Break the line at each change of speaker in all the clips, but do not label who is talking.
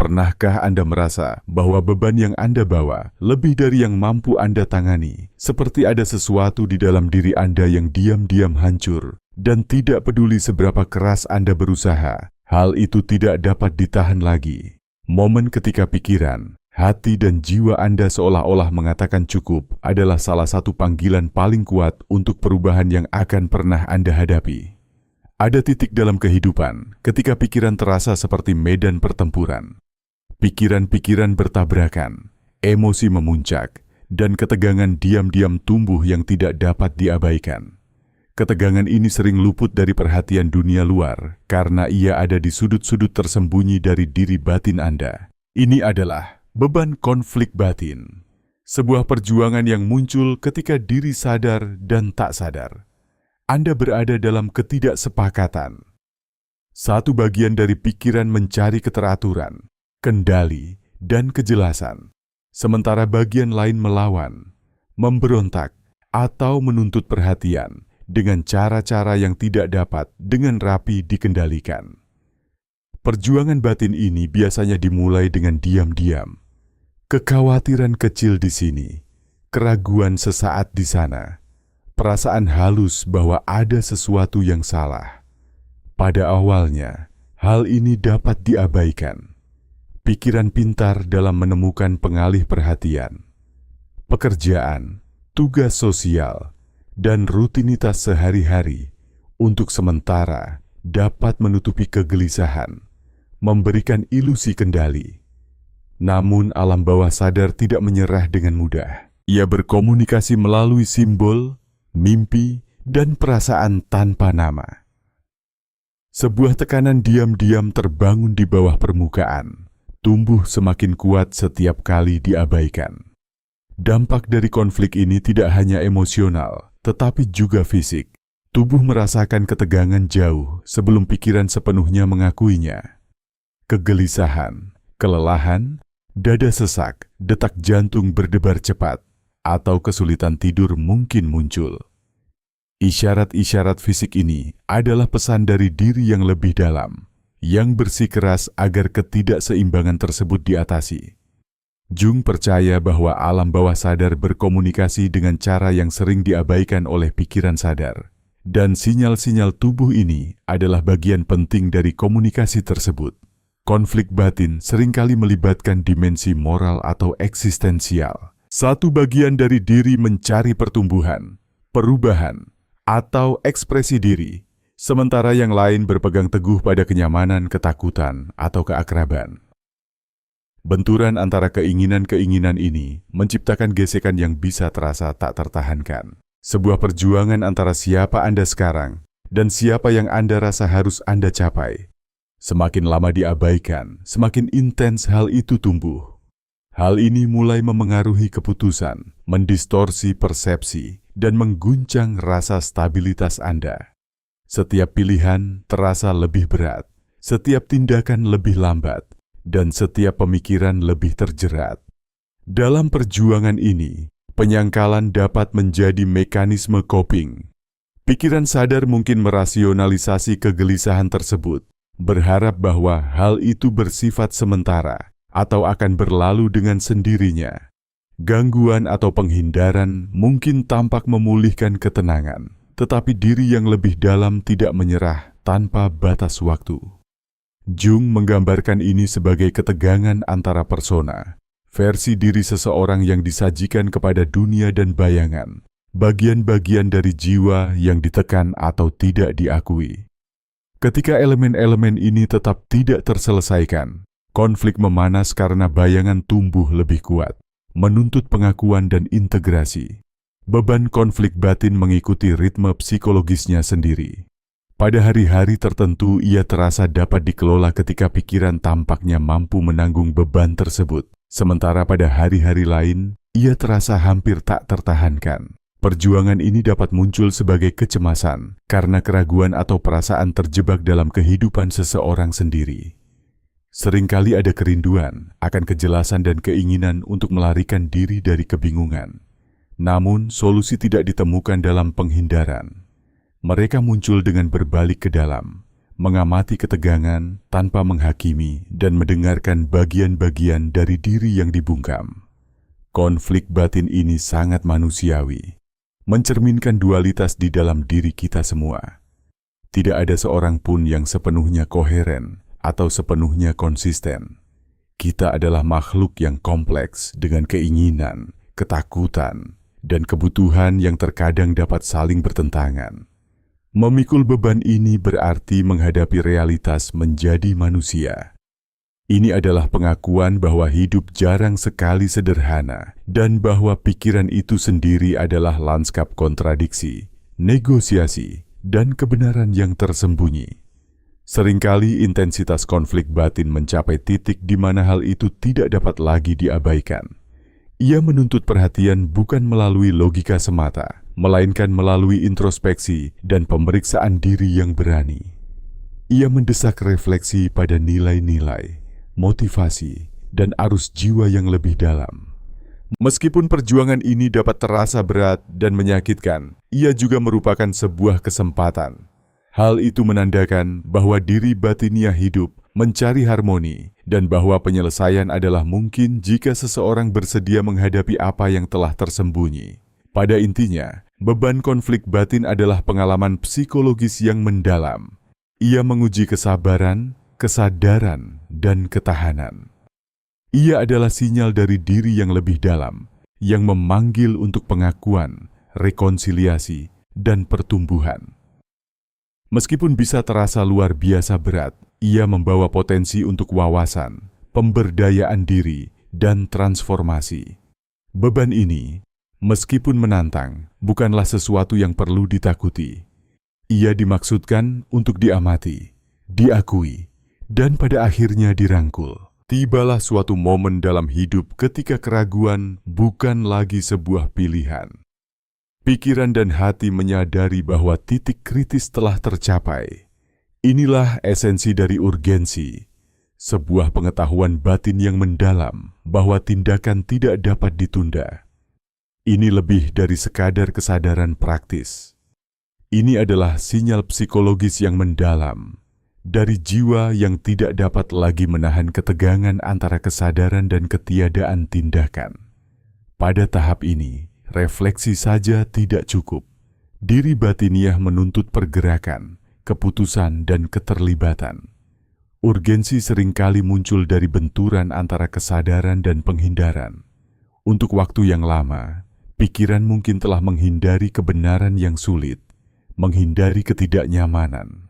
Pernahkah Anda merasa bahwa beban yang Anda bawa lebih dari yang mampu Anda tangani? Seperti ada sesuatu di dalam diri Anda yang diam-diam hancur, dan tidak peduli seberapa keras Anda berusaha, hal itu tidak dapat ditahan lagi. Momen ketika pikiran, hati dan jiwa Anda seolah-olah mengatakan cukup adalah salah satu panggilan paling kuat untuk perubahan yang akan pernah Anda hadapi. Ada titik dalam kehidupan ketika pikiran terasa seperti medan pertempuran. Pikiran-pikiran bertabrakan, emosi memuncak, dan ketegangan diam-diam tumbuh yang tidak dapat diabaikan. Ketegangan ini sering luput dari perhatian dunia luar karena ia ada di sudut-sudut tersembunyi dari diri batin Anda. Ini adalah beban konflik batin, sebuah perjuangan yang muncul ketika diri sadar dan tak sadar. Anda berada dalam ketidaksepakatan. Satu bagian dari pikiran mencari keteraturan, kendali, dan kejelasan, sementara bagian lain melawan, memberontak, atau menuntut perhatian dengan cara-cara yang tidak dapat dengan rapi dikendalikan. Perjuangan batin ini biasanya dimulai dengan diam-diam. Kekhawatiran kecil di sini, keraguan sesaat di sana, perasaan halus bahwa ada sesuatu yang salah. Pada awalnya, hal ini dapat diabaikan. Pikiran pintar dalam menemukan pengalih perhatian, pekerjaan, tugas sosial, dan rutinitas sehari-hari untuk sementara dapat menutupi kegelisahan, memberikan ilusi kendali. Namun alam bawah sadar tidak menyerah dengan mudah. Ia berkomunikasi melalui simbol, mimpi, dan perasaan tanpa nama. Sebuah tekanan diam-diam terbangun di bawah permukaan, tumbuh semakin kuat setiap kali diabaikan. Dampak dari konflik ini tidak hanya emosional, tetapi juga fisik. Tubuh merasakan ketegangan jauh sebelum pikiran sepenuhnya mengakuinya. Kegelisahan, kelelahan, dada sesak, detak jantung berdebar cepat, atau kesulitan tidur mungkin muncul. Isyarat-isyarat fisik ini adalah pesan dari diri yang lebih dalam, yang bersikeras agar ketidakseimbangan tersebut diatasi. Jung percaya bahwa alam bawah sadar berkomunikasi dengan cara yang sering diabaikan oleh pikiran sadar, dan sinyal-sinyal tubuh ini adalah bagian penting dari komunikasi tersebut. Konflik batin seringkali melibatkan dimensi moral atau eksistensial. Satu bagian dari diri mencari pertumbuhan, perubahan, atau ekspresi diri, sementara yang lain berpegang teguh pada kenyamanan, ketakutan, atau keakraban. Benturan antara keinginan-keinginan ini menciptakan gesekan yang bisa terasa tak tertahankan. Sebuah perjuangan antara siapa Anda sekarang dan siapa yang Anda rasa harus Anda capai. Semakin lama diabaikan, semakin intens hal itu tumbuh. Hal ini mulai memengaruhi keputusan, mendistorsi persepsi, dan mengguncang rasa stabilitas Anda. Setiap pilihan terasa lebih berat, setiap tindakan lebih lambat, dan setiap pemikiran lebih terjerat. Dalam perjuangan ini, penyangkalan dapat menjadi mekanisme coping. Pikiran sadar mungkin merasionalisasi kegelisahan tersebut, berharap bahwa hal itu bersifat sementara atau akan berlalu dengan sendirinya. Gangguan atau penghindaran mungkin tampak memulihkan ketenangan, tetapi diri yang lebih dalam tidak menyerah tanpa batas waktu. Jung menggambarkan ini sebagai ketegangan antara persona, versi diri seseorang yang disajikan kepada dunia dan bayangan, bagian-bagian dari jiwa yang ditekan atau tidak diakui. Ketika elemen-elemen ini tetap tidak terselesaikan, konflik memanas karena bayangan tumbuh lebih kuat, menuntut pengakuan dan integrasi. Beban konflik batin mengikuti ritme psikologisnya sendiri. Pada hari-hari tertentu ia terasa dapat dikelola ketika pikiran tampaknya mampu menanggung beban tersebut. Sementara pada hari-hari lain, ia terasa hampir tak tertahankan. Perjuangan ini dapat muncul sebagai kecemasan karena keraguan atau perasaan terjebak dalam kehidupan seseorang sendiri. Seringkali ada kerinduan akan kejelasan dan keinginan untuk melarikan diri dari kebingungan. Namun, solusi tidak ditemukan dalam penghindaran. Mereka muncul dengan berbalik ke dalam, mengamati ketegangan tanpa menghakimi dan mendengarkan bagian-bagian dari diri yang dibungkam. Konflik batin ini sangat manusiawi, mencerminkan dualitas di dalam diri kita semua. Tidak ada seorang pun yang sepenuhnya koheren atau sepenuhnya konsisten. Kita adalah makhluk yang kompleks dengan keinginan, ketakutan, dan kebutuhan yang terkadang dapat saling bertentangan. Memikul beban ini berarti menghadapi realitas menjadi manusia. Ini adalah pengakuan bahwa hidup jarang sekali sederhana dan bahwa pikiran itu sendiri adalah lanskap kontradiksi, negosiasi, dan kebenaran yang tersembunyi. Seringkali intensitas konflik batin mencapai titik di mana hal itu tidak dapat lagi diabaikan. Ia menuntut perhatian bukan melalui logika semata, melainkan melalui introspeksi dan pemeriksaan diri yang berani. Ia mendesak refleksi pada nilai-nilai, motivasi, dan arus jiwa yang lebih dalam. Meskipun perjuangan ini dapat terasa berat dan menyakitkan, ia juga merupakan sebuah kesempatan. Hal itu menandakan bahwa diri batiniah hidup mencari harmoni dan bahwa penyelesaian adalah mungkin jika seseorang bersedia menghadapi apa yang telah tersembunyi. Pada intinya, beban konflik batin adalah pengalaman psikologis yang mendalam. Ia menguji kesabaran, kesadaran, dan ketahanan. Ia adalah sinyal dari diri yang lebih dalam, yang memanggil untuk pengakuan, rekonsiliasi, dan pertumbuhan. Meskipun bisa terasa luar biasa berat, ia membawa potensi untuk wawasan, pemberdayaan diri, dan transformasi. Beban ini, meskipun menantang, bukanlah sesuatu yang perlu ditakuti. Ia dimaksudkan untuk diamati, diakui, dan pada akhirnya dirangkul. Tibalah suatu momen dalam hidup ketika keraguan bukan lagi sebuah pilihan. Pikiran dan hati menyadari bahwa titik kritis telah tercapai. Inilah esensi dari urgensi, sebuah pengetahuan batin yang mendalam bahwa tindakan tidak dapat ditunda. Ini lebih dari sekadar kesadaran praktis. Ini adalah sinyal psikologis yang mendalam dari jiwa yang tidak dapat lagi menahan ketegangan antara kesadaran dan ketiadaan tindakan. Pada tahap ini, refleksi saja tidak cukup. Diri batiniah menuntut pergerakan, keputusan, dan keterlibatan. Urgensi seringkali muncul dari benturan antara kesadaran dan penghindaran. Untuk waktu yang lama, pikiran mungkin telah menghindari kebenaran yang sulit, menghindari ketidaknyamanan,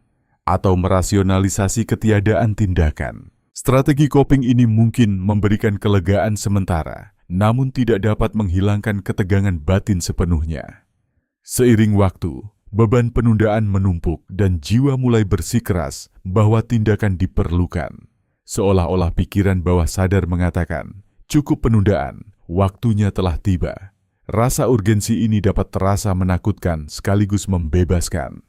atau merasionalisasi ketiadaan tindakan. Strategi coping ini mungkin memberikan kelegaan sementara, namun tidak dapat menghilangkan ketegangan batin sepenuhnya. Seiring waktu, beban penundaan menumpuk dan jiwa mulai bersikeras bahwa tindakan diperlukan. Seolah-olah pikiran bawah sadar mengatakan, cukup penundaan, waktunya telah tiba. Rasa urgensi ini dapat terasa menakutkan sekaligus membebaskan.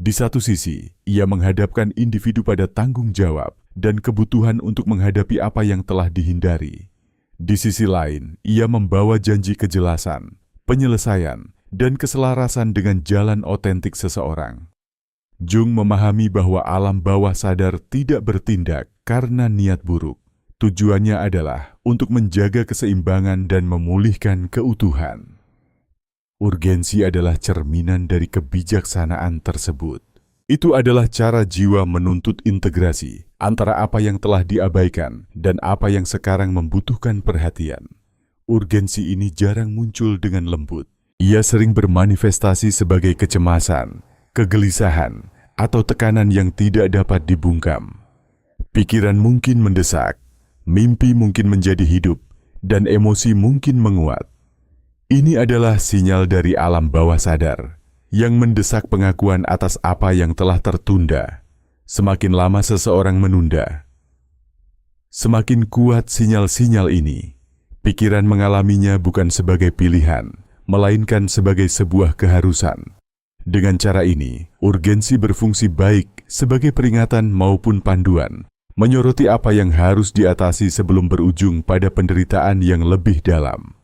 Di satu sisi, ia menghadapkan individu pada tanggung jawab dan kebutuhan untuk menghadapi apa yang telah dihindari. Di sisi lain, ia membawa janji kejelasan, penyelesaian, dan keselarasan dengan jalan otentik seseorang. Jung memahami bahwa alam bawah sadar tidak bertindak karena niat buruk. Tujuannya adalah untuk menjaga keseimbangan dan memulihkan keutuhan. Urgensi adalah cerminan dari kebijaksanaan tersebut. Itu adalah cara jiwa menuntut integrasi antara apa yang telah diabaikan dan apa yang sekarang membutuhkan perhatian. Urgensi ini jarang muncul dengan lembut. Ia sering bermanifestasi sebagai kecemasan, kegelisahan, atau tekanan yang tidak dapat dibungkam. Pikiran mungkin mendesak, mimpi mungkin menjadi hidup, dan emosi mungkin menguat. Ini adalah sinyal dari alam bawah sadar yang mendesak pengakuan atas apa yang telah tertunda. Semakin lama seseorang menunda, semakin kuat sinyal-sinyal ini. Pikiran mengalaminya bukan sebagai pilihan, melainkan sebagai sebuah keharusan. Dengan cara ini, urgensi berfungsi baik sebagai peringatan maupun panduan, menyoroti apa yang harus diatasi sebelum berujung pada penderitaan yang lebih dalam.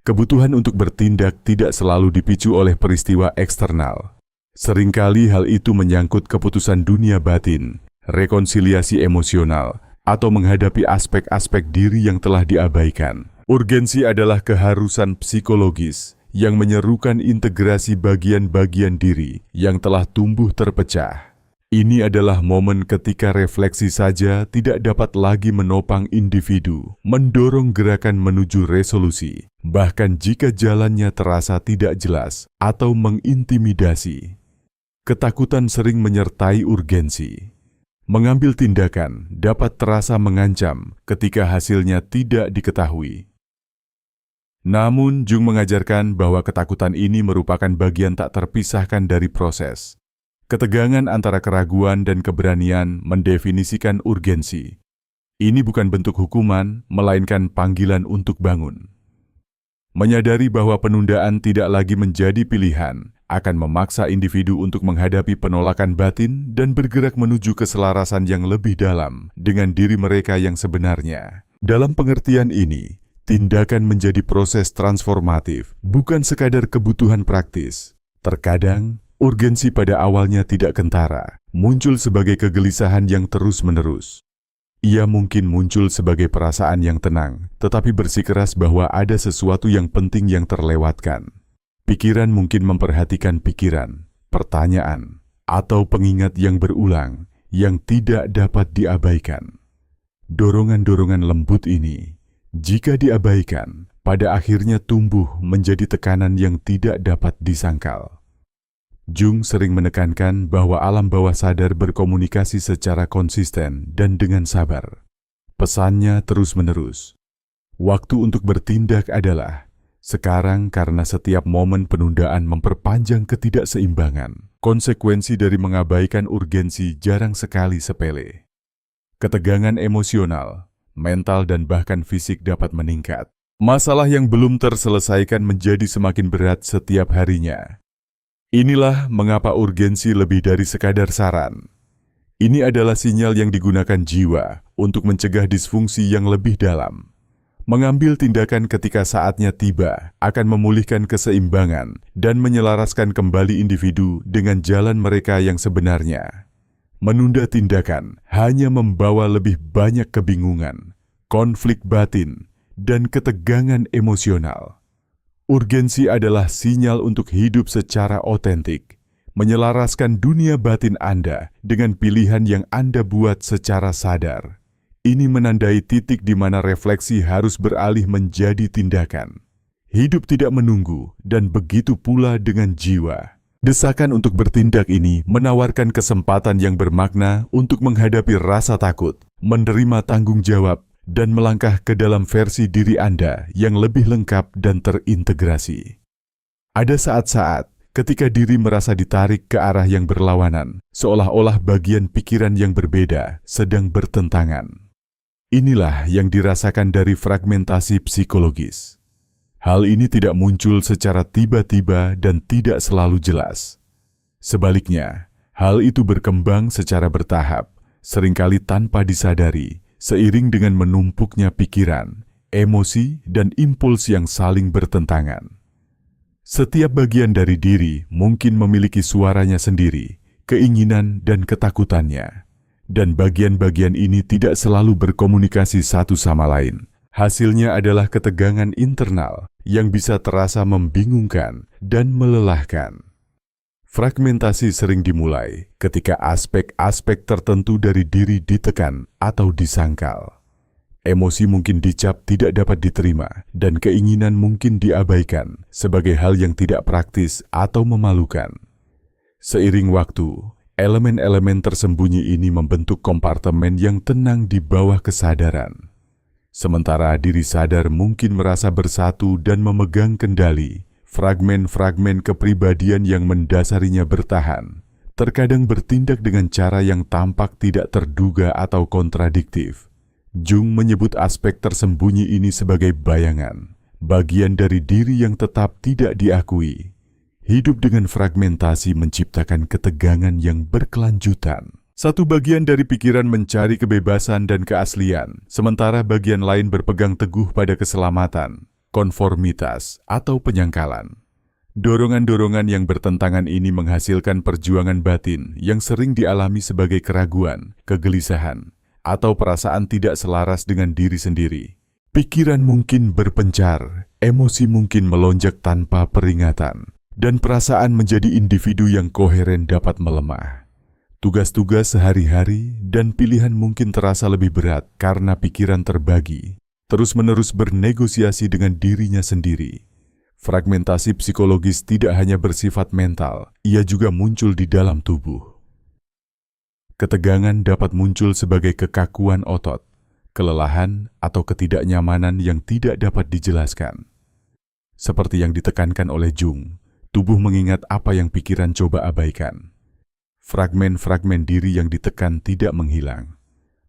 Kebutuhan untuk bertindak tidak selalu dipicu oleh peristiwa eksternal. Seringkali hal itu menyangkut keputusan dunia batin, rekonsiliasi emosional, atau menghadapi aspek-aspek diri yang telah diabaikan. Urgensi adalah keharusan psikologis yang menyerukan integrasi bagian-bagian diri yang telah tumbuh terpecah. Ini adalah momen ketika refleksi saja tidak dapat lagi menopang individu, mendorong gerakan menuju resolusi, bahkan jika jalannya terasa tidak jelas atau mengintimidasi. Ketakutan sering menyertai urgensi. Mengambil tindakan dapat terasa mengancam ketika hasilnya tidak diketahui. Namun, Jung mengajarkan bahwa ketakutan ini merupakan bagian tak terpisahkan dari proses. Ketegangan antara keraguan dan keberanian mendefinisikan urgensi. Ini bukan bentuk hukuman, melainkan panggilan untuk bangun. Menyadari bahwa penundaan tidak lagi menjadi pilihan, akan memaksa individu untuk menghadapi penolakan batin dan bergerak menuju keselarasan yang lebih dalam dengan diri mereka yang sebenarnya. Dalam pengertian ini, tindakan menjadi proses transformatif, bukan sekadar kebutuhan praktis. Terkadang, urgensi pada awalnya tidak kentara, muncul sebagai kegelisahan yang terus-menerus. Ia mungkin muncul sebagai perasaan yang tenang, tetapi bersikeras bahwa ada sesuatu yang penting yang terlewatkan. Pikiran mungkin memperhatikan pikiran, pertanyaan, atau pengingat yang berulang yang tidak dapat diabaikan. Dorongan-dorongan lembut ini, jika diabaikan, pada akhirnya tumbuh menjadi tekanan yang tidak dapat disangkal. Jung sering menekankan bahwa alam bawah sadar berkomunikasi secara konsisten dan dengan sabar. Pesannya terus-menerus. Waktu untuk bertindak adalah sekarang, karena setiap momen penundaan memperpanjang ketidakseimbangan. Konsekuensi dari mengabaikan urgensi jarang sekali sepele. Ketegangan emosional, mental dan bahkan fisik dapat meningkat. Masalah yang belum terselesaikan menjadi semakin berat setiap harinya. Inilah mengapa urgensi lebih dari sekadar saran. Ini adalah sinyal yang digunakan jiwa untuk mencegah disfungsi yang lebih dalam. Mengambil tindakan ketika saatnya tiba akan memulihkan keseimbangan dan menyelaraskan kembali individu dengan jalan mereka yang sebenarnya. Menunda tindakan hanya membawa lebih banyak kebingungan, konflik batin, dan ketegangan emosional. Urgensi adalah sinyal untuk hidup secara otentik, menyelaraskan dunia batin Anda dengan pilihan yang Anda buat secara sadar. Ini menandai titik di mana refleksi harus beralih menjadi tindakan. Hidup tidak menunggu, dan begitu pula dengan jiwa. Desakan untuk bertindak ini menawarkan kesempatan yang bermakna untuk menghadapi rasa takut, menerima tanggung jawab, dan melangkah ke dalam versi diri Anda yang lebih lengkap dan terintegrasi. Ada saat-saat ketika diri merasa ditarik ke arah yang berlawanan, seolah-olah bagian pikiran yang berbeda sedang bertentangan. Inilah yang dirasakan dari fragmentasi psikologis. Hal ini tidak muncul secara tiba-tiba dan tidak selalu jelas. Sebaliknya, hal itu berkembang secara bertahap, seringkali tanpa disadari, seiring dengan menumpuknya pikiran, emosi, dan impuls yang saling bertentangan. Setiap bagian dari diri mungkin memiliki suaranya sendiri, keinginan dan ketakutannya. Dan bagian-bagian ini tidak selalu berkomunikasi satu sama lain. Hasilnya adalah ketegangan internal yang bisa terasa membingungkan dan melelahkan. Fragmentasi sering dimulai ketika aspek-aspek tertentu dari diri ditekan atau disangkal. Emosi mungkin dicap tidak dapat diterima dan keinginan mungkin diabaikan sebagai hal yang tidak praktis atau memalukan. Seiring waktu, elemen-elemen tersembunyi ini membentuk kompartemen yang tenang di bawah kesadaran. Sementara diri sadar mungkin merasa bersatu dan memegang kendali, fragmen-fragmen kepribadian yang mendasarinya bertahan, terkadang bertindak dengan cara yang tampak tidak terduga atau kontradiktif. Jung menyebut aspek tersembunyi ini sebagai bayangan, bagian dari diri yang tetap tidak diakui. Hidup dengan fragmentasi menciptakan ketegangan yang berkelanjutan. Satu bagian dari pikiran mencari kebebasan dan keaslian, sementara bagian lain berpegang teguh pada keselamatan, konformitas, atau penyangkalan. Dorongan-dorongan yang bertentangan ini menghasilkan perjuangan batin yang sering dialami sebagai keraguan, kegelisahan, atau perasaan tidak selaras dengan diri sendiri. Pikiran mungkin berpencar, emosi mungkin melonjak tanpa peringatan, dan perasaan menjadi individu yang koheren dapat melemah. Tugas-tugas sehari-hari dan pilihan mungkin terasa lebih berat karena pikiran terbagi, terus-menerus bernegosiasi dengan dirinya sendiri. Fragmentasi psikologis tidak hanya bersifat mental, ia juga muncul di dalam tubuh. Ketegangan dapat muncul sebagai kekakuan otot, kelelahan atau ketidaknyamanan yang tidak dapat dijelaskan. Seperti yang ditekankan oleh Jung, tubuh mengingat apa yang pikiran coba abaikan. Fragmen-fragmen diri yang ditekan tidak menghilang.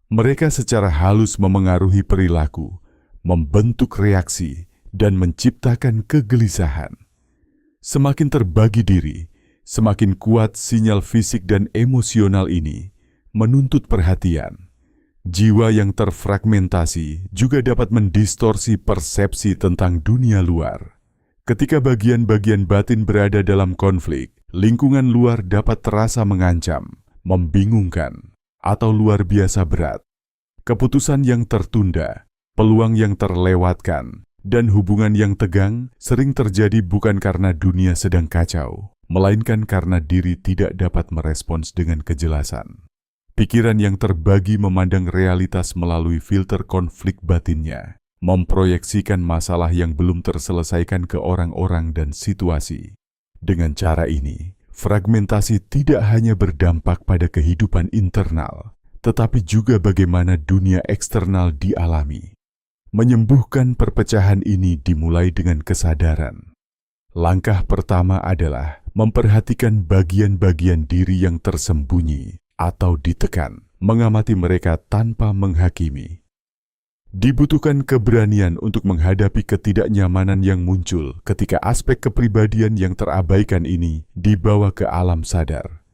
Mereka secara halus memengaruhi perilaku, membentuk reaksi, dan menciptakan kegelisahan. Semakin terbagi diri, semakin kuat sinyal fisik dan emosional ini menuntut perhatian. Jiwa yang terfragmentasi juga dapat mendistorsi persepsi tentang dunia luar. Ketika bagian-bagian batin berada dalam konflik, lingkungan luar dapat terasa mengancam, membingungkan, atau luar biasa berat. Keputusan yang tertunda, peluang yang terlewatkan, dan hubungan yang tegang sering terjadi bukan karena dunia sedang kacau, melainkan karena diri tidak dapat merespons dengan kejelasan. Pikiran yang terbagi memandang realitas melalui filter konflik batinnya, memproyeksikan masalah yang belum terselesaikan ke orang-orang dan situasi. Dengan cara ini, fragmentasi tidak hanya berdampak pada kehidupan internal, tetapi juga bagaimana dunia eksternal dialami. Menyembuhkan perpecahan ini dimulai dengan kesadaran. Langkah pertama adalah memperhatikan bagian-bagian diri yang tersembunyi atau ditekan, mengamati mereka tanpa menghakimi. Dibutuhkan keberanian untuk menghadapi ketidaknyamanan yang muncul ketika aspek kepribadian yang terabaikan ini dibawa ke alam sadar.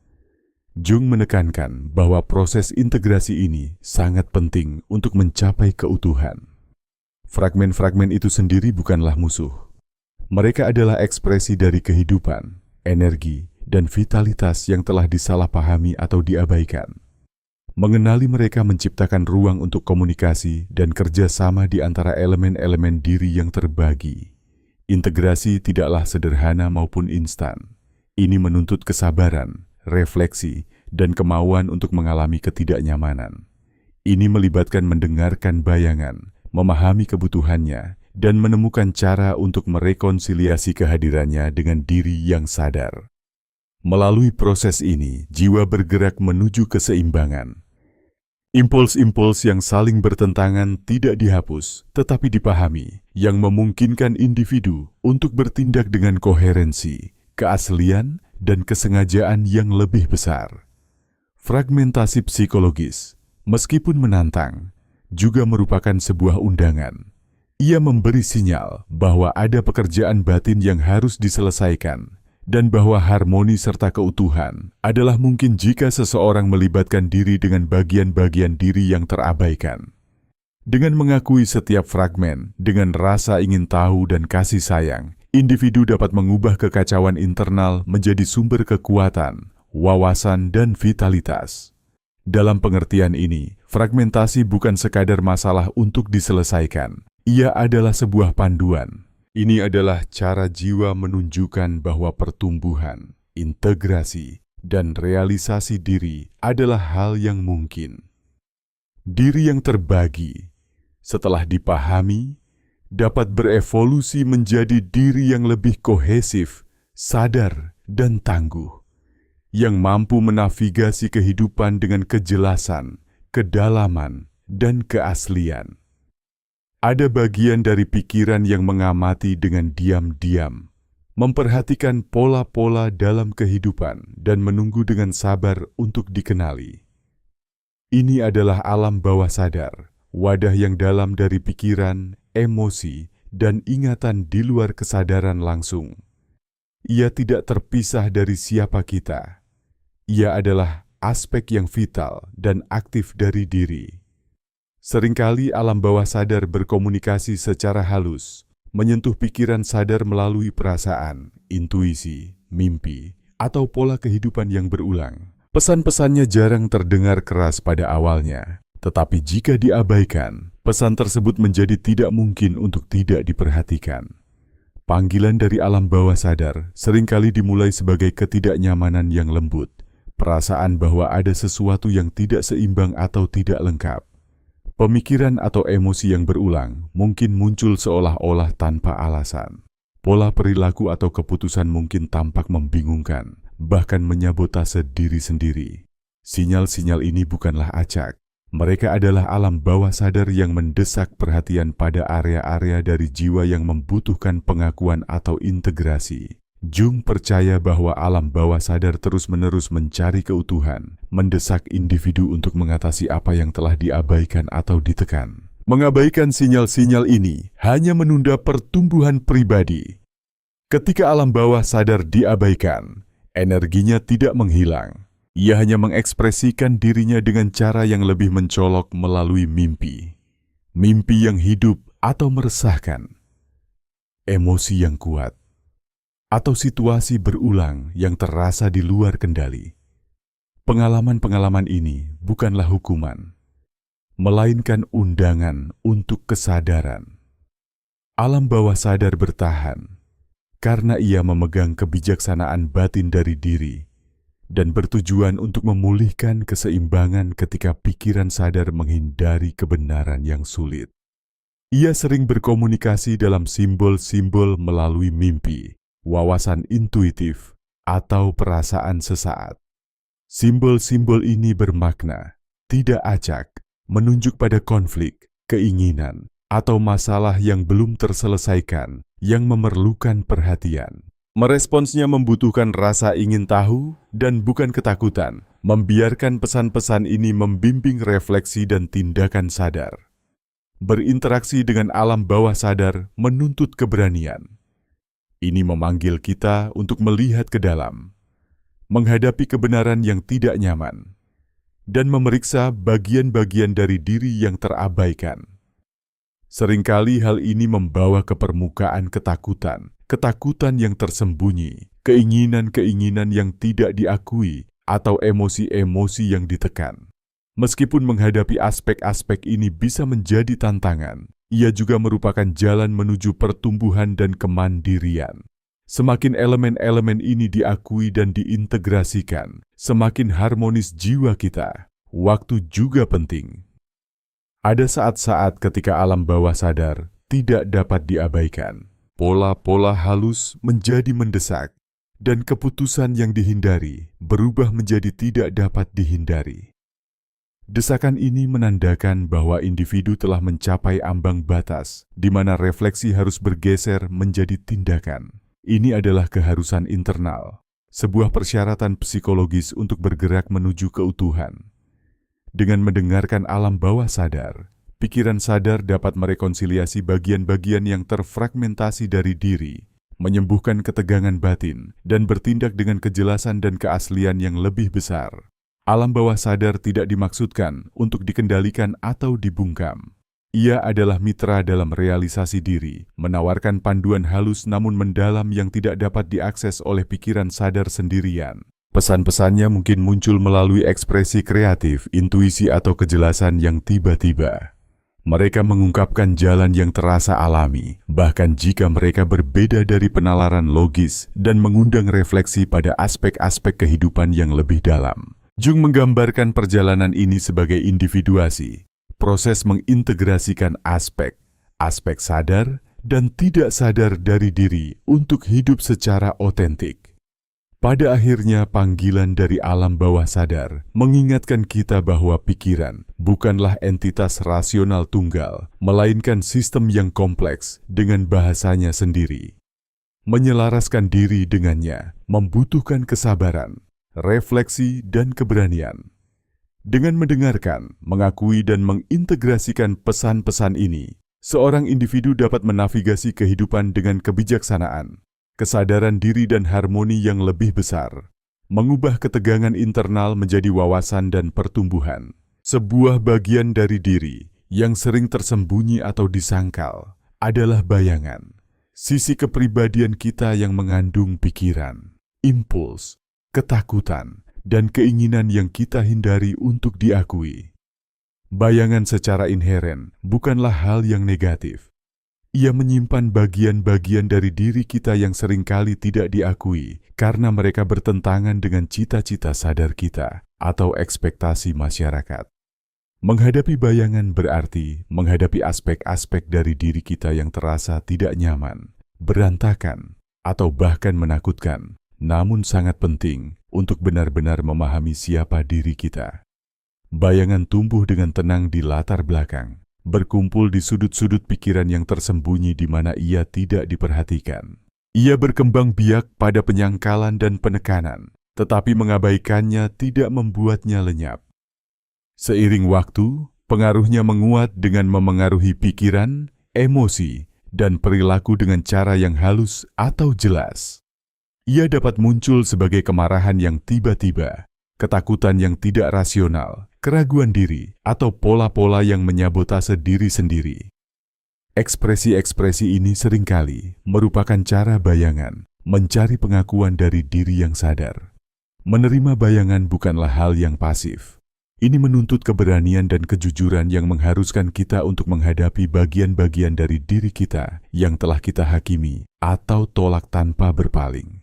Jung menekankan bahwa proses integrasi ini sangat penting untuk mencapai keutuhan. Fragmen-fragmen itu sendiri bukanlah musuh. Mereka adalah ekspresi dari kehidupan, energi, dan vitalitas yang telah disalahpahami atau diabaikan. Mengenali mereka menciptakan ruang untuk komunikasi dan kerjasama di antara elemen-elemen diri yang terbagi. Integrasi tidaklah sederhana maupun instan. Ini menuntut kesabaran, refleksi, dan kemauan untuk mengalami ketidaknyamanan. Ini melibatkan mendengarkan bayangan, memahami kebutuhannya, dan menemukan cara untuk merekonsiliasi kehadirannya dengan diri yang sadar. Melalui proses ini, jiwa bergerak menuju keseimbangan. Impuls-impuls yang saling bertentangan tidak dihapus, tetapi dipahami, yang memungkinkan individu untuk bertindak dengan koherensi, keaslian, dan kesengajaan yang lebih besar. Fragmentasi psikologis, meskipun menantang, juga merupakan sebuah undangan. Ia memberi sinyal bahwa ada pekerjaan batin yang harus diselesaikan, dan bahwa harmoni serta keutuhan adalah mungkin jika seseorang melibatkan diri dengan bagian-bagian diri yang terabaikan. Dengan mengakui setiap fragmen, dengan rasa ingin tahu dan kasih sayang, individu dapat mengubah kekacauan internal menjadi sumber kekuatan, wawasan, dan vitalitas. Dalam pengertian ini, fragmentasi bukan sekadar masalah untuk diselesaikan. Ia adalah sebuah panduan. Ini adalah cara jiwa menunjukkan bahwa pertumbuhan, integrasi, dan realisasi diri adalah hal yang mungkin. Diri yang terbagi, setelah dipahami, dapat berevolusi menjadi diri yang lebih kohesif, sadar, dan tangguh, yang mampu menavigasi kehidupan dengan kejelasan, kedalaman, dan keaslian. Ada bagian dari pikiran yang mengamati dengan diam-diam, memperhatikan pola-pola dalam kehidupan dan menunggu dengan sabar untuk dikenali. Ini adalah alam bawah sadar, wadah yang dalam dari pikiran, emosi, dan ingatan di luar kesadaran langsung. Ia tidak terpisah dari siapa kita. Ia adalah aspek yang vital dan aktif dari diri. Seringkali alam bawah sadar berkomunikasi secara halus, menyentuh pikiran sadar melalui perasaan, intuisi, mimpi, atau pola kehidupan yang berulang. Pesan-pesannya jarang terdengar keras pada awalnya, tetapi jika diabaikan, pesan tersebut menjadi tidak mungkin untuk tidak diperhatikan. Panggilan dari alam bawah sadar seringkali dimulai sebagai ketidaknyamanan yang lembut, perasaan bahwa ada sesuatu yang tidak seimbang atau tidak lengkap. Pemikiran atau emosi yang berulang mungkin muncul seolah-olah tanpa alasan. Pola perilaku atau keputusan mungkin tampak membingungkan, bahkan menyabotase diri sendiri. Sinyal-sinyal ini bukanlah acak. Mereka adalah alam bawah sadar yang mendesak perhatian pada area-area dari jiwa yang membutuhkan pengakuan atau integrasi. Jung percaya bahwa alam bawah sadar terus-menerus mencari keutuhan, mendesak individu untuk mengatasi apa yang telah diabaikan atau ditekan. Mengabaikan sinyal-sinyal ini hanya menunda pertumbuhan pribadi. Ketika alam bawah sadar diabaikan, energinya tidak menghilang. Ia hanya mengekspresikan dirinya dengan cara yang lebih mencolok melalui mimpi. Mimpi yang hidup atau meresahkan. Emosi yang kuat. Atau situasi berulang yang terasa di luar kendali. Pengalaman-pengalaman ini bukanlah hukuman, melainkan undangan untuk kesadaran. Alam bawah sadar bertahan karena ia memegang kebijaksanaan batin dari diri dan bertujuan untuk memulihkan keseimbangan ketika pikiran sadar menghindari kebenaran yang sulit. Ia sering berkomunikasi dalam simbol-simbol melalui mimpi, wawasan intuitif, atau perasaan sesaat. Simbol-simbol ini bermakna, tidak acak, menunjuk pada konflik, keinginan, atau masalah yang belum terselesaikan, yang memerlukan perhatian. Meresponsnya membutuhkan rasa ingin tahu dan bukan ketakutan, membiarkan pesan-pesan ini membimbing refleksi dan tindakan sadar. Berinteraksi dengan alam bawah sadar menuntut keberanian. Ini memanggil kita untuk melihat ke dalam, menghadapi kebenaran yang tidak nyaman, dan memeriksa bagian-bagian dari diri yang terabaikan. Seringkali hal ini membawa ke permukaan ketakutan, ketakutan yang tersembunyi, keinginan-keinginan yang tidak diakui, atau emosi-emosi yang ditekan. Meskipun menghadapi aspek-aspek ini bisa menjadi tantangan, ia juga merupakan jalan menuju pertumbuhan dan kemandirian. Semakin elemen-elemen ini diakui dan diintegrasikan, semakin harmonis jiwa kita. Waktu juga penting. Ada saat-saat ketika alam bawah sadar tidak dapat diabaikan. Pola-pola halus menjadi mendesak, dan keputusan yang dihindari berubah menjadi tidak dapat dihindari. Desakan ini menandakan bahwa individu telah mencapai ambang batas, di mana refleksi harus bergeser menjadi tindakan. Ini adalah keharusan internal, sebuah persyaratan psikologis untuk bergerak menuju keutuhan. Dengan mendengarkan alam bawah sadar, pikiran sadar dapat merekonsiliasi bagian-bagian yang terfragmentasi dari diri, menyembuhkan ketegangan batin, dan bertindak dengan kejelasan dan keaslian yang lebih besar. Alam bawah sadar tidak dimaksudkan untuk dikendalikan atau dibungkam. Ia adalah mitra dalam realisasi diri, menawarkan panduan halus namun mendalam yang tidak dapat diakses oleh pikiran sadar sendirian. Pesan-pesannya mungkin muncul melalui ekspresi kreatif, intuisi atau kejelasan yang tiba-tiba. Mereka mengungkapkan jalan yang terasa alami, bahkan jika mereka berbeda dari penalaran logis dan mengundang refleksi pada aspek-aspek kehidupan yang lebih dalam. Jung menggambarkan perjalanan ini sebagai individuasi, proses mengintegrasikan aspek sadar dan tidak sadar dari diri untuk hidup secara otentik. Pada akhirnya, panggilan dari alam bawah sadar mengingatkan kita bahwa pikiran bukanlah entitas rasional tunggal, melainkan sistem yang kompleks dengan bahasanya sendiri. Menyelaraskan diri dengannya membutuhkan kesabaran, refleksi, dan keberanian. Dengan mendengarkan, mengakui, dan mengintegrasikan pesan-pesan ini, seorang individu dapat menavigasi kehidupan dengan kebijaksanaan, kesadaran diri dan harmoni yang lebih besar, mengubah ketegangan internal menjadi wawasan dan pertumbuhan. Sebuah bagian dari diri yang sering tersembunyi atau disangkal adalah bayangan, sisi kepribadian kita yang mengandung pikiran, impuls, ketakutan, dan keinginan yang kita hindari untuk diakui. Bayangan secara inheren bukanlah hal yang negatif. Ia menyimpan bagian-bagian dari diri kita yang seringkali tidak diakui karena mereka bertentangan dengan cita-cita sadar kita atau ekspektasi masyarakat. Menghadapi bayangan berarti menghadapi aspek-aspek dari diri kita yang terasa tidak nyaman, berantakan, atau bahkan menakutkan, namun sangat penting untuk benar-benar memahami siapa diri kita. Bayangan tumbuh dengan tenang di latar belakang, berkumpul di sudut-sudut pikiran yang tersembunyi di mana ia tidak diperhatikan. Ia berkembang biak pada penyangkalan dan penekanan, tetapi mengabaikannya tidak membuatnya lenyap. Seiring waktu, pengaruhnya menguat dengan memengaruhi pikiran, emosi, dan perilaku dengan cara yang halus atau jelas. Ia dapat muncul sebagai kemarahan yang tiba-tiba, ketakutan yang tidak rasional, keraguan diri, atau pola-pola yang menyabotase diri sendiri. Ekspresi-ekspresi ini seringkali merupakan cara bayangan mencari pengakuan dari diri yang sadar. Menerima bayangan bukanlah hal yang pasif. Ini menuntut keberanian dan kejujuran yang mengharuskan kita untuk menghadapi bagian-bagian dari diri kita yang telah kita hakimi atau tolak tanpa berpaling.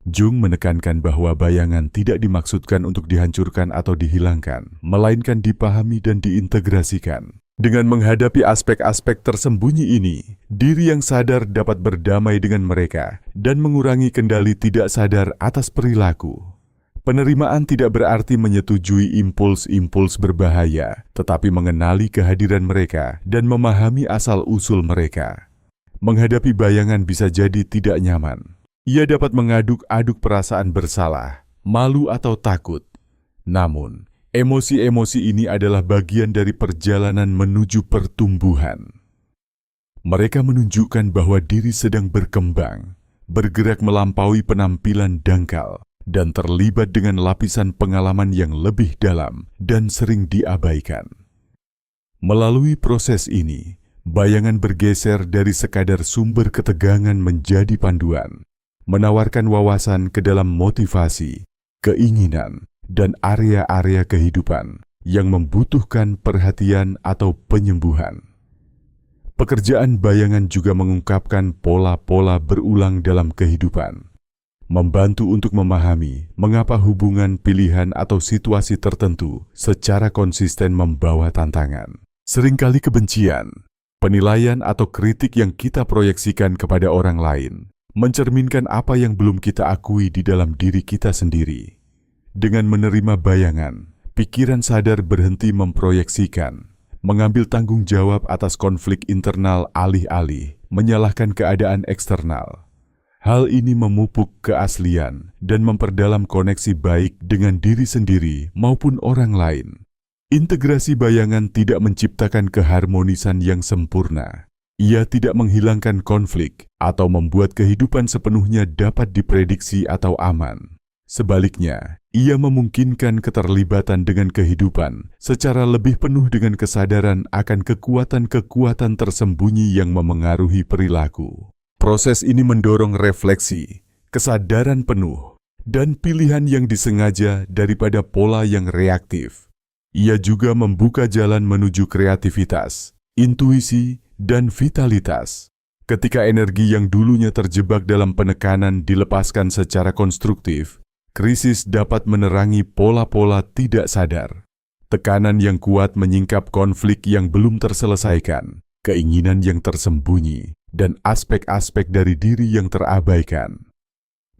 Jung menekankan bahwa bayangan tidak dimaksudkan untuk dihancurkan atau dihilangkan, melainkan dipahami dan diintegrasikan. Dengan menghadapi aspek-aspek tersembunyi ini, diri yang sadar dapat berdamai dengan mereka dan mengurangi kendali tidak sadar atas perilaku. Penerimaan tidak berarti menyetujui impuls-impuls berbahaya, tetapi mengenali kehadiran mereka dan memahami asal-usul mereka. Menghadapi bayangan bisa jadi tidak nyaman. Ia dapat mengaduk-aduk perasaan bersalah, malu atau takut. Namun, emosi-emosi ini adalah bagian dari perjalanan menuju pertumbuhan. Mereka menunjukkan bahwa diri sedang berkembang, bergerak melampaui penampilan dangkal, dan terlibat dengan lapisan pengalaman yang lebih dalam dan sering diabaikan. Melalui proses ini, bayangan bergeser dari sekadar sumber ketegangan menjadi panduan, menawarkan wawasan ke dalam motivasi, keinginan, dan area-area kehidupan yang membutuhkan perhatian atau penyembuhan. Pekerjaan bayangan juga mengungkapkan pola-pola berulang dalam kehidupan, membantu untuk memahami mengapa hubungan, pilihan, atau situasi tertentu secara konsisten membawa tantangan. Seringkali kebencian, penilaian, atau kritik yang kita proyeksikan kepada orang lain mencerminkan apa yang belum kita akui di dalam diri kita sendiri. Dengan menerima bayangan, pikiran sadar berhenti memproyeksikan, mengambil tanggung jawab atas konflik internal alih-alih menyalahkan keadaan eksternal. Hal ini memupuk keaslian dan memperdalam koneksi baik dengan diri sendiri maupun orang lain. Integrasi bayangan tidak menciptakan keharmonisan yang sempurna. Ia tidak menghilangkan konflik atau membuat kehidupan sepenuhnya dapat diprediksi atau aman. Sebaliknya, ia memungkinkan keterlibatan dengan kehidupan secara lebih penuh dengan kesadaran akan kekuatan-kekuatan tersembunyi yang memengaruhi perilaku. Proses ini mendorong refleksi, kesadaran penuh, dan pilihan yang disengaja daripada pola yang reaktif. Ia juga membuka jalan menuju kreativitas, intuisi, dan vitalitas. Ketika energi yang dulunya terjebak dalam penekanan dilepaskan secara konstruktif, krisis dapat menerangi pola-pola tidak sadar. Tekanan yang kuat menyingkap konflik yang belum terselesaikan, keinginan yang tersembunyi, dan aspek-aspek dari diri yang terabaikan.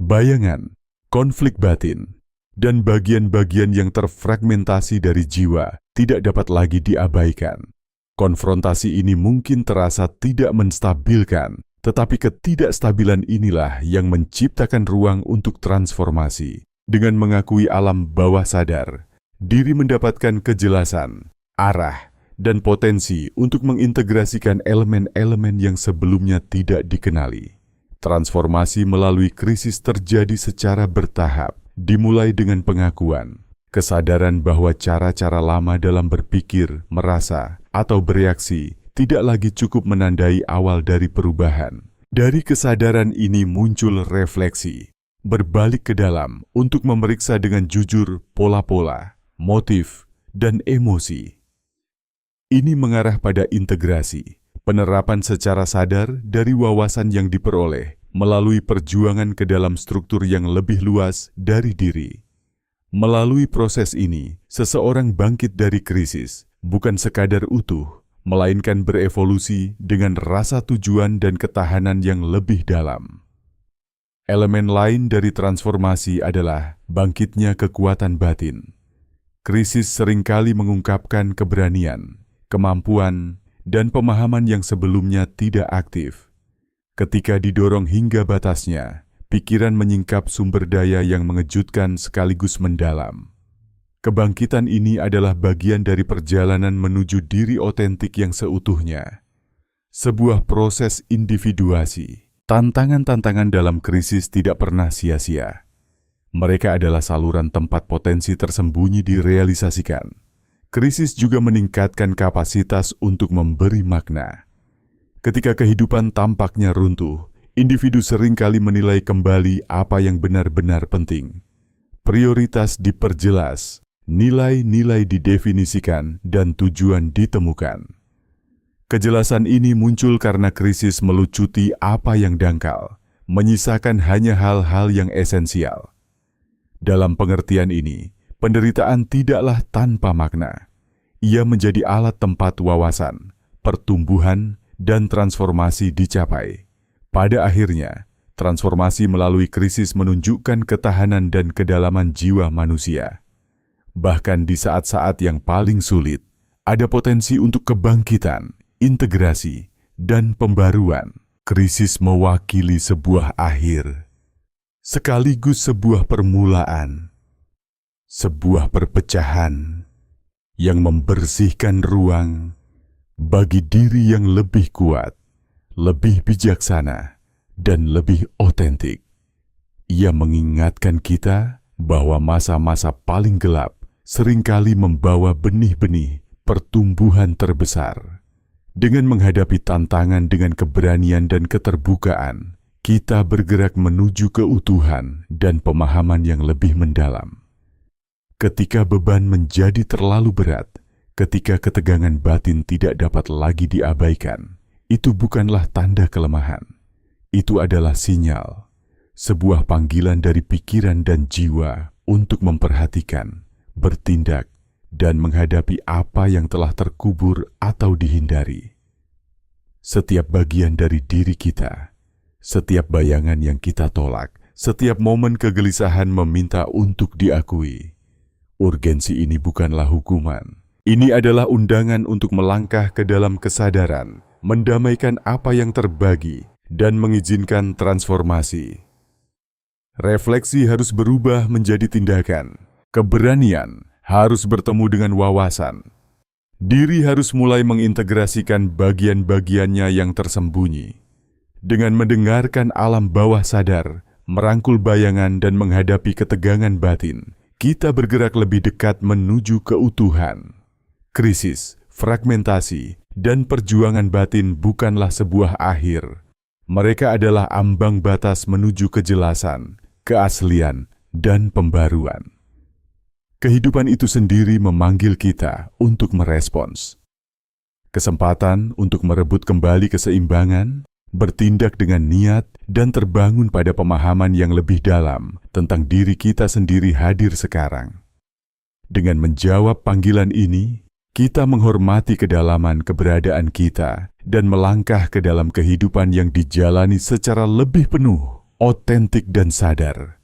Bayangan, konflik batin, dan bagian-bagian yang terfragmentasi dari jiwa tidak dapat lagi diabaikan. Konfrontasi ini mungkin terasa tidak menstabilkan, tetapi ketidakstabilan inilah yang menciptakan ruang untuk transformasi. Dengan mengakui alam bawah sadar, diri mendapatkan kejelasan, arah, dan potensi untuk mengintegrasikan elemen-elemen yang sebelumnya tidak dikenali. Transformasi melalui krisis terjadi secara bertahap, dimulai dengan pengakuan, kesadaran bahwa cara-cara lama dalam berpikir, merasa, atau bereaksi tidak lagi cukup menandai awal dari perubahan. Dari kesadaran ini muncul refleksi, berbalik ke dalam untuk memeriksa dengan jujur pola-pola, motif, dan emosi. Ini mengarah pada integrasi, penerapan secara sadar dari wawasan yang diperoleh melalui perjuangan ke dalam struktur yang lebih luas dari diri. Melalui proses ini, seseorang bangkit dari krisis, bukan sekadar utuh, melainkan berevolusi dengan rasa tujuan dan ketahanan yang lebih dalam. Elemen lain dari transformasi adalah bangkitnya kekuatan batin. Krisis seringkali mengungkapkan keberanian, kemampuan, dan pemahaman yang sebelumnya tidak aktif. Ketika didorong hingga batasnya, pikiran menyingkap sumber daya yang mengejutkan sekaligus mendalam. Kebangkitan ini adalah bagian dari perjalanan menuju diri otentik yang seutuhnya. Sebuah proses individuasi. Tantangan-tantangan dalam krisis tidak pernah sia-sia. Mereka adalah saluran tempat potensi tersembunyi direalisasikan. Krisis juga meningkatkan kapasitas untuk memberi makna. Ketika kehidupan tampaknya runtuh, individu seringkali menilai kembali apa yang benar-benar penting. Prioritas diperjelas, nilai-nilai didefinisikan, dan tujuan ditemukan. Kejelasan ini muncul karena krisis melucuti apa yang dangkal, menyisakan hanya hal-hal yang esensial. Dalam pengertian ini, penderitaan tidaklah tanpa makna. Ia menjadi alat tempat wawasan, pertumbuhan, dan transformasi dicapai. Pada akhirnya, transformasi melalui krisis menunjukkan ketahanan dan kedalaman jiwa manusia. Bahkan di saat-saat yang paling sulit, ada potensi untuk kebangkitan, integrasi, dan pembaruan. Krisis mewakili sebuah akhir, sekaligus sebuah permulaan, sebuah perpecahan yang membersihkan ruang bagi diri yang lebih kuat, lebih bijaksana, dan lebih otentik. Ia mengingatkan kita bahwa masa-masa paling gelap seringkali membawa benih-benih pertumbuhan terbesar. Dengan menghadapi tantangan dengan keberanian dan keterbukaan, kita bergerak menuju keutuhan dan pemahaman yang lebih mendalam. Ketika beban menjadi terlalu berat, ketika ketegangan batin tidak dapat lagi diabaikan, itu bukanlah tanda kelemahan. Itu adalah sinyal, sebuah panggilan dari pikiran dan jiwa untuk memperhatikan, bertindak, dan menghadapi apa yang telah terkubur atau dihindari. Setiap bagian dari diri kita, setiap bayangan yang kita tolak, setiap momen kegelisahan meminta untuk diakui. Urgensi ini bukanlah hukuman. Ini adalah undangan untuk melangkah ke dalam kesadaran, mendamaikan apa yang terbagi, dan mengizinkan transformasi. Refleksi harus berubah menjadi tindakan. Keberanian harus bertemu dengan wawasan. Diri harus mulai mengintegrasikan bagian-bagiannya yang tersembunyi. Dengan mendengarkan alam bawah sadar, merangkul bayangan dan menghadapi ketegangan batin, kita bergerak lebih dekat menuju keutuhan. Krisis, fragmentasi, dan perjuangan batin bukanlah sebuah akhir. Mereka adalah ambang batas menuju kejelasan, keaslian, dan pembaruan. Kehidupan itu sendiri memanggil kita untuk merespons. Kesempatan untuk merebut kembali keseimbangan, bertindak dengan niat, dan terbangun pada pemahaman yang lebih dalam tentang diri kita sendiri hadir sekarang. Dengan menjawab panggilan ini, kita menghormati kedalaman keberadaan kita dan melangkah ke dalam kehidupan yang dijalani secara lebih penuh, otentik, dan sadar.